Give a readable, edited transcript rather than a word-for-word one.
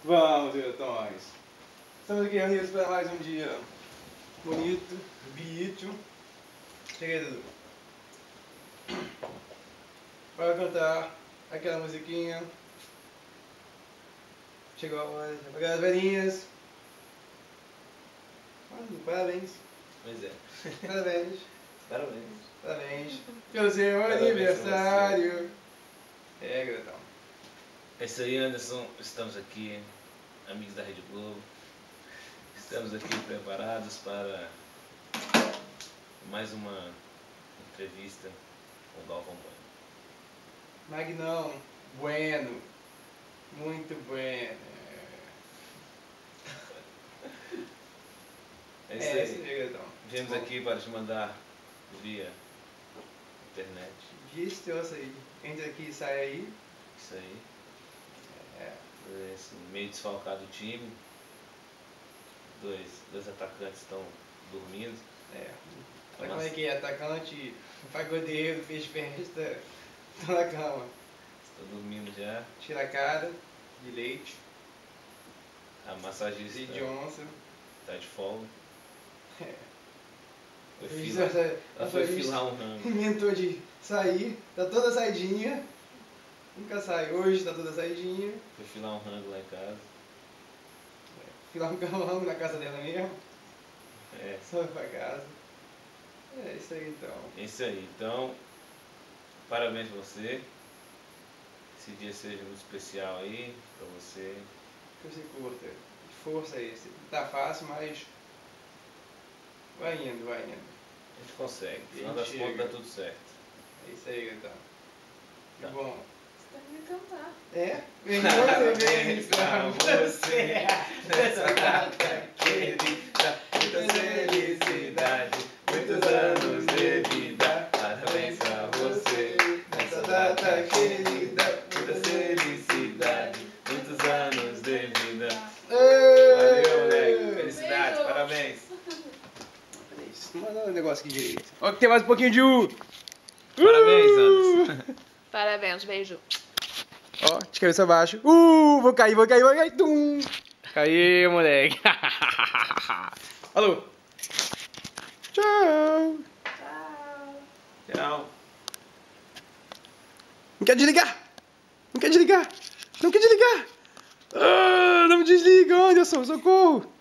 Vamos, diretões. Estamos aqui reunidos para mais um dia bonito, bicho. Cheguei, Dudu. Para cantar aquela musiquinha. Chegou a hora de apagar as velhinhas. Parabéns. Pois é. Parabéns. Parabéns. Parabéns. Pelo seu Parabéns aniversário. É, gratão. É isso aí, Anderson. Estamos aqui, amigos da Rede Globo. Estamos aqui preparados para mais uma entrevista com o Galvão Bueno. Magnão. Bueno. Muito bueno. É isso aí. Esse é, gratão. Viemos aqui para te mandar via internet. Disse eu aí. Entra aqui e sai aí. Isso aí. É. Esse meio desfalcado do time. Dois atacantes estão dormindo. É. Sabe como é que é? Atacante, pagodeiro, fez festa, tá na cama. Estão dormindo já. Tira a cara de leite, A massagista de Johnson. está de folga. É. Ela foi filar um rango. Inventou de sair, tá toda saidinha. Nunca sai, hoje tá toda saidinha. Foi filar um rango lá em casa. Filar um carro na casa dela mesmo. É. Só pra casa. É isso aí então. É isso aí. Então, parabéns pra você. Esse dia seja muito especial aí pra você. Que você curta. Força aí. Tá fácil, mas vai indo, vai indo. A gente consegue. No final A das gente contas chega. dá tudo certo. É isso aí então. Que Tá. bom. Você tem que cantar. É? Vem você, vem pra você. Nessa data querida, muita felicidade, muitos anos de vida. Parabéns pra você. Nessa data querida, muita felicidade, muitos anos de vida. Valeu, moleque. Felicidade, Beijo. parabéns. Manda um negócio aqui direito. Ó, que tem mais um pouquinho de U. Parabéns, Anderson. Parabéns, beijo. Ó, de cabeça baixa. Vou cair, vou cair, vou cair. Tum. Caiu, moleque. Alô. Tchau. Tchau. Tchau. Não quer desligar. Não quer desligar. Não quer desligar. Ah, não me desliga, Anderson. Socorro.